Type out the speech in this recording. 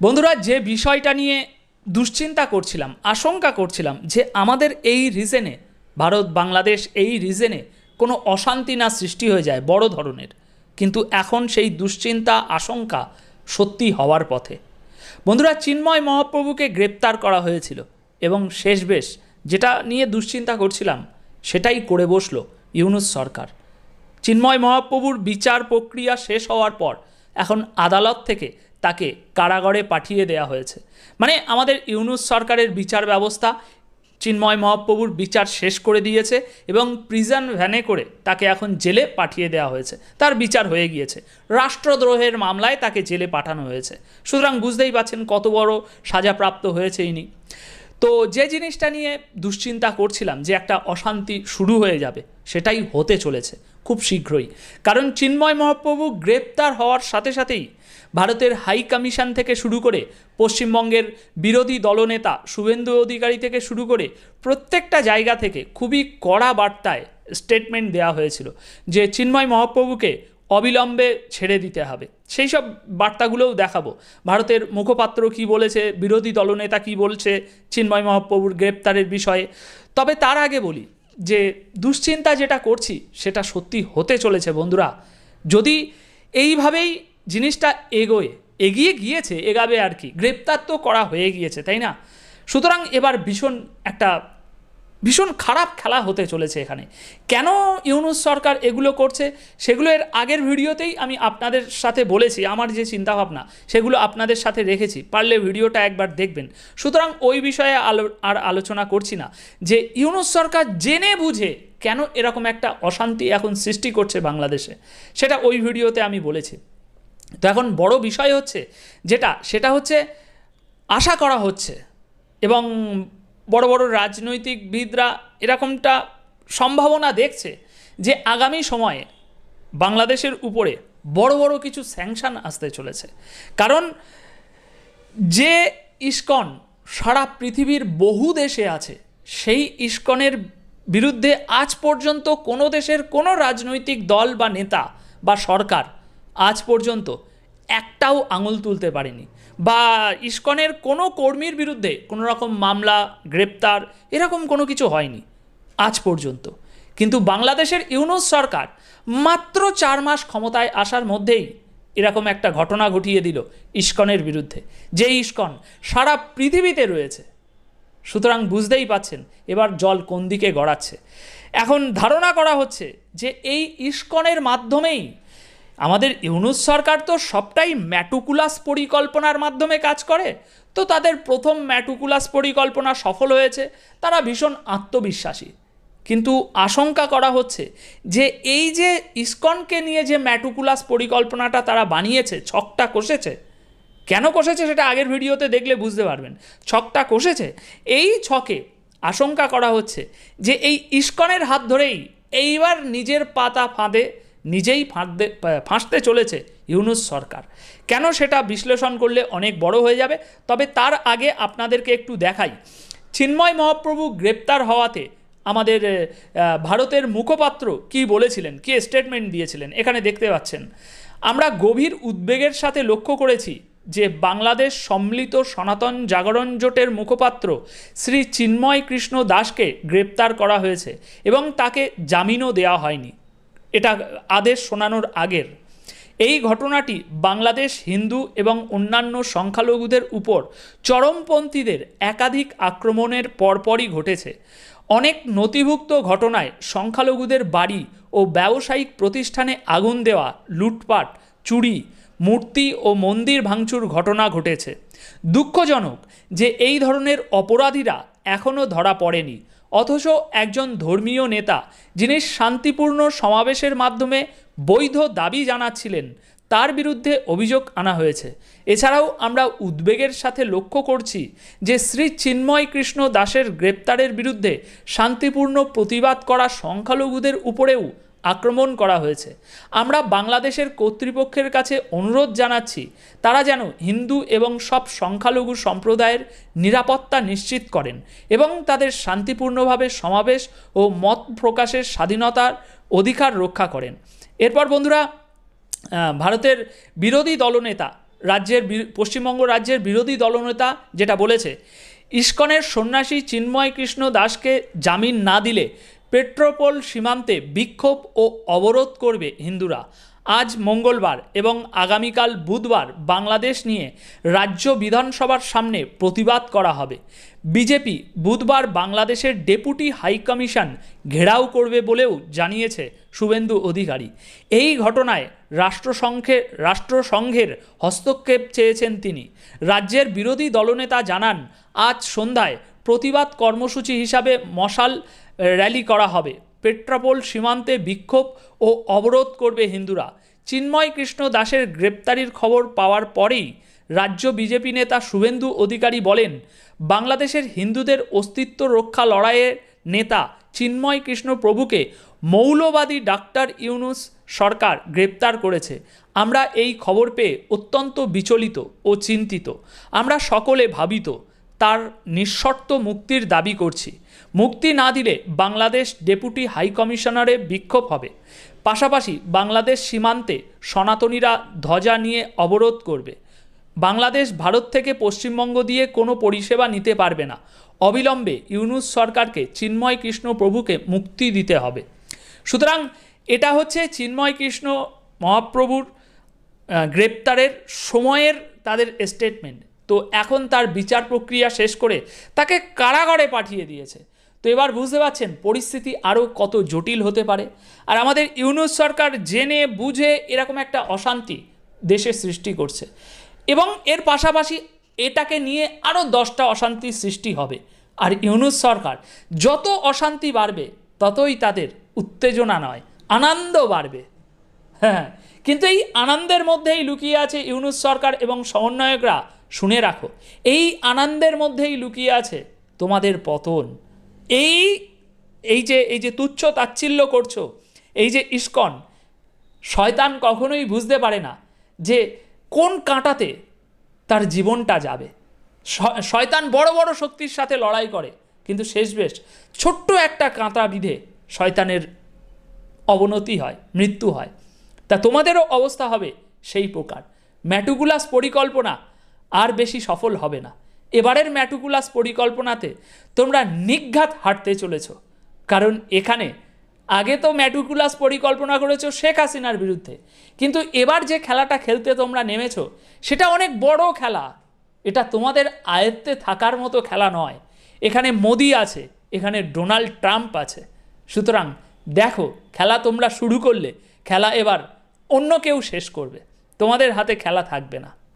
বন্ধুরা, যে বিষয়টা নিয়ে দুশ্চিন্তা করছিলাম, আশঙ্কা করছিলাম যে আমাদের এই রিজনে, ভারত বাংলাদেশ এই রিজনে কোনো অশান্তি না সৃষ্টি হয়ে যায় বড় ধরনের, কিন্তু এখন সেই দুশ্চিন্তা আশঙ্কা সত্যি হওয়ার পথে। বন্ধুরা, চিন্ময় মহাপ্রভুকে গ্রেপ্তার করা হয়েছিল এবং শেষবেশ যেটা নিয়ে দুশ্চিন্তা করছিলাম সেটাই করে বসলো ইউনূস সরকার। চিন্ময় মহাপ্রভুর বিচার প্রক্রিয়া শেষ হওয়ার পর এখন আদালত থেকে তাকে কারাগারে পাঠিয়ে দেওয়া হয়েছে। মানে আমাদের ইউনূস সরকারের বিচার ব্যবস্থা চিন্ময় মহাপ্রভুর বিচার শেষ করে দিয়েছে এবং প্রিজন ভ্যানে করে তাকে এখন জেলে পাঠিয়ে দেওয়া হয়েছে। তার বিচার হয়ে গিয়েছে, রাষ্ট্রদ্রোহের মামলায় তাকে জেলে পাঠানো হয়েছে। সুতরাং বুঝতেই পারছেন কত বড় সাজাপ্রাপ্ত হয়েছে ইনি। তো যে জিনিসটা নিয়ে দুশ্চিন্তা করছিলাম যে একটা অশান্তি শুরু হয়ে যাবে, সেটাই হতে চলেছে খুব শীঘ্রই। কারণ চিন্ময় মহাপ্রভু গ্রেপ্তার হওয়ার সাথে সাথেই ভারতের হাই কমিশন থেকে শুরু করে পশ্চিমবঙ্গের বিরোধী দলনেতা শুভেন্দু অধিকারী থেকে শুরু করে প্রত্যেকটা জায়গা থেকে খুবই কড়া বার্তায় স্টেটমেন্ট দেওয়া হয়েছিল যে চিন্ময় মহাপ্রভুকে অবিলম্বে ছেড়ে দিতে হবে। সেই সব বার্তাগুলোও দেখাবো। ভারতের মুখপাত্র কি বলেছে, বিরোধী দলনেতা কি বলছে চিন্ময় মহাপ্রভুর গ্রেপ্তারের বিষয়ে। তবে তার আগে বলি যে দুশ্চিন্তা যেটা করছি সেটা সত্যি হতে চলেছে বন্ধুরা। যদি এইভাবেই জিনিসটা এগিয়ে গিয়েছে, এগাবে আর কি, গ্রেপ্তার তো করা হয়ে গিয়েছে, তাই না? সুতরাং এবার ভীষণ খারাপ খেলা হতে চলেছে এখানে। কেন ইউনূস সরকার এগুলো করছে সেগুলো এর আগের ভিডিওতেই আমি আপনাদের সাথে বলেছি। আমার যে চিন্তাভাবনা সেগুলো আপনাদের সাথে রেখেছি, পারলে ভিডিওটা একবার দেখবেন। সুতরাং ওই বিষয়ে আর আলোচনা করছি না যে ইউনূস সরকার জেনে বুঝে কেন এরকম একটা অশান্তি এখন সৃষ্টি করছে বাংলাদেশে, সেটা ওই ভিডিওতে আমি বলেছি। তো এখন বড় বিষয় হচ্ছে সেটা হচ্ছে আশা করা হচ্ছে এবং বড় বড় রাজনৈতিকবিদরা এরকমটা সম্ভাবনা দেখছে যে আগামী সময়ে বাংলাদেশের উপরে বড় বড় কিছু স্যাংশন আসতে চলেছে। কারণ যে ইসকন সারা পৃথিবীর বহু দেশে আছে, সেই ইসকনের বিরুদ্ধে আজ পর্যন্ত কোনো দেশের কোনো রাজনৈতিক দল বা নেতা বা সরকার আজ পর্যন্ত একটাও আঙুল তুলতে পারেনি, বা ইসকনের কোনো কর্মীর বিরুদ্ধে কোনো রকম মামলা, গ্রেপ্তার এরকম কোনো কিছু হয়নি আজ পর্যন্ত। কিন্তু বাংলাদেশের ইউনূস সরকার মাত্র 4 মাস ক্ষমতায় আসার মধ্যেই এরকম একটা ঘটনা ঘটিয়ে দিল ইসকনের বিরুদ্ধে, যে ইসকন সারা পৃথিবীতে রয়েছে। সুতরাং বুঝতেই পাচ্ছেন এবার জল কোন দিকে গড়াচ্ছে। এখন ধারণা করা হচ্ছে যে এই ইসকনের মাধ্যমেই আমাদের ইউনূস সরকার তো সবটাই ম্যাটুকুলাস পরিকল্পনার মাধ্যমে কাজ করে। তো তাদের প্রথম ম্যাটুকুলাস পরিকল্পনা সফল হয়েছে, তারা ভীষণ আত্মবিশ্বাসী। কিন্তু আশঙ্কা করা হচ্ছে যে এই যে ইসকনকে নিয়ে যে ম্যাটুকুলাস পরিকল্পনাটা তারা বানিয়েছে, ছকটা কষেছে, কেন কষেছে সেটা আগের ভিডিওতে দেখলে বুঝতে পারবেন। ছকটা কষেছে, এই ছকে আশঙ্কা করা হচ্ছে যে এই ইসকনের হাত ধরেই এইবার নিজের পাতা ফাঁদে নিজেই ফাঁসতে চলেছে ইউনূস সরকার। কেন সেটা বিশ্লেষণ করলে অনেক বড় হয়ে যাবে। তবে তার আগে আপনাদেরকে একটু দেখাই চিন্ময় মহাপ্রভু গ্রেপ্তার হওয়াতে আমাদের ভারতের মুখপাত্র কি বলেছিলেন, কি স্টেটমেন্ট দিয়েছিলেন, এখানে দেখতে পাচ্ছেন। আমরা গভীর উদ্বেগের সাথে লক্ষ্য করেছি যে বাংলাদেশ সম্মিলিত সনাতন জাগরণ জোটের মুখপাত্র শ্রী চিন্ময় কৃষ্ণ দাসকে গ্রেপ্তার করা হয়েছে এবং তাকে জামিনও দেওয়া হয়নি। এটা আদেশ শোনানোর আগের এই ঘটনাটি বাংলাদেশ হিন্দু এবং অন্যান্য সংখ্যালঘুদের উপর চরমপন্থীদের একাধিক আক্রমণের পরপরই ঘটেছে। অনেক নথিভুক্ত ঘটনায় সংখ্যালঘুদের বাড়ি ও ব্যবসায়িক প্রতিষ্ঠানে আগুন দেওয়া, লুটপাট, চুরি, মূর্তি ও মন্দির ভাঙচুর ঘটনা ঘটেছে। দুঃখজনক যে এই ধরনের অপরাধীরা এখনও ধরা পড়েনি, অথচ একজন ধর্মীয় নেতা যিনি শান্তিপূর্ণ সমাবেশের মাধ্যমে বৈধ দাবি জানাচ্ছিলেন, তার বিরুদ্ধে অভিযোগ আনা হয়েছে। এছাড়াও আমরা উদ্বেগের সাথে লক্ষ্য করছি যে শ্রী চিন্ময় কৃষ্ণ দাসের গ্রেপ্তারের বিরুদ্ধে শান্তিপূর্ণ প্রতিবাদ করা সংখ্যালঘুদের উপরেও আক্রমণ করা হয়েছে। আমরা বাংলাদেশের কর্তৃপক্ষের কাছে অনুরোধ জানাচ্ছি তারা যেন হিন্দু এবং সব সংখ্যালঘু সম্প্রদায়ের নিরাপত্তা নিশ্চিত করেন এবং তাদের শান্তিপূর্ণভাবে সমাবেশ ও মত প্রকাশের স্বাধীনতার অধিকার রক্ষা করেন। এরপর বন্ধুরা, ভারতের বিরোধী দলনেতা পশ্চিমবঙ্গ রাজ্যের বিরোধী দলনেতা যেটা বলেছে, ইসকনের সন্ন্যাসী চিন্ময় কৃষ্ণ দাসকে জামিন না দিলে পেট্রোপোল সীমান্তে বিক্ষোভ ও অবরোধ করবে হিন্দুরা। আজ মঙ্গলবার এবং আগামীকাল বুধবার বাংলাদেশ নিয়ে রাজ্য বিধানসভার সামনে প্রতিবাদ করা হবে। বিজেপি বুধবার বাংলাদেশের ডেপুটি হাইকমিশন ঘেরাও করবে বলেও জানিয়েছে শুভেন্দু অধিকারী। এই ঘটনায় রাষ্ট্রসংঘের হস্তক্ষেপ চেয়েছেন তিনি। রাজ্যের বিরোধী দলনেতা জানান, আজ সন্ধ্যায় প্রতিবাদ কর্মসূচি হিসাবে মশাল র্যালি করা হবে। পেট্রাপোল সীমান্তে বিক্ষোভ ও অবরোধ করবে হিন্দুরা। চিন্ময় কৃষ্ণ দাসের গ্রেপ্তারির খবর পাওয়ার পরেই রাজ্য বিজেপি নেতা শুভেন্দু অধিকারী বলেন, বাংলাদেশের হিন্দুদের অস্তিত্ব রক্ষা লড়াইয়ের নেতা চিন্ময় কৃষ্ণ প্রভুকে মৌলবাদী ডাক্তার ইউনূস সরকার গ্রেপ্তার করেছে। আমরা এই খবর পেয়ে অত্যন্ত বিচলিত ও চিন্তিত। আমরা সকলে ভাবিত। তার নিঃশর্ত মুক্তির দাবি করছি। মুক্তি না দিলে বাংলাদেশ ডেপুটি হাইকমিশনারে বিক্ষোভ হবে। পাশাপাশি বাংলাদেশ সীমান্তে সনাতনীরা ধ্বজা নিয়ে অবরোধ করবে। বাংলাদেশ ভারত থেকে পশ্চিমবঙ্গ দিয়ে কোনো পরিষেবা নিতে পারবে না। অবিলম্বে ইউনূস সরকারকে চিন্ময় কৃষ্ণ প্রভুকে মুক্তি দিতে হবে। সুতরাং এটা হচ্ছে চিন্ময় কৃষ্ণ মহাপ্রভুর গ্রেপ্তারের সময়ের তাদের স্টেটমেন্ট। তো এখন তার বিচার প্রক্রিয়া শেষ করে তাকে কারাগারে পাঠিয়ে দিয়েছে। তো এবার বুঝতে পারছেন পরিস্থিতি আরও কত জটিল হতে পারে। আর আমাদের ইউনূস সরকার জেনে বুঝে এরকম একটা অশান্তি দেশে সৃষ্টি করছে, এবং এর পাশাপাশি এটাকে নিয়ে আরও 10টা অশান্তির সৃষ্টি হবে। আর ইউনূস সরকার যত অশান্তি বাড়বে ততই তাদের উত্তেজনা নয়, আনন্দ বাড়বে। হ্যাঁ, কিন্তু এই আনন্দের মধ্যেই লুকিয়ে আছে ইউনূস সরকার এবং সমন্বয়করা। শুনে রাখো, এই আনন্দের মধ্যেই লুকিয়ে আছে তোমাদের পতন। এই যে তুচ্ছ তাচ্ছিল্য করছো, এই যে ইসকন, শয়তান কখনোই বুঝতে পারে না যে কোন কাঁটাতে তার জীবনটা যাবে। শয়তান বড় বড় শক্তির সাথে লড়াই করে, কিন্তু শেষমেশ ছোট্ট একটা কাঁটা বিঁধে শয়তানের অবনতি হয়, মৃত্যু হয়। তা তোমাদেরও অবস্থা হবে সেই প্রকার। ম্যাটুকুলাস পরিকল্পনা আর বেশি সফল হবে না। এবারের ম্যাটুকুলাস পরিকল্পনাতে তোমরা নিঘাত হাঁটতে চলেছ। কারণ এখানে আগে তো ম্যাটুকুলাস পরিকল্পনা করেছো শেখ হাসিনার বিরুদ্ধে, কিন্তু এবার যে খেলাটা খেলতে তোমরা নেমেছো সেটা অনেক বড় খেলা। এটা তোমাদের আয়ত্তে থাকার মতো খেলা নয়। এখানে মোদি আছে, এখানে ডোনাল্ড ট্রাম্প আছে। সুতরাং দেখো, খেলা তোমরা শুরু করলে খেলা এবার অন্য কেউ শেষ করবে, তোমাদের হাতে খেলা থাকবে না।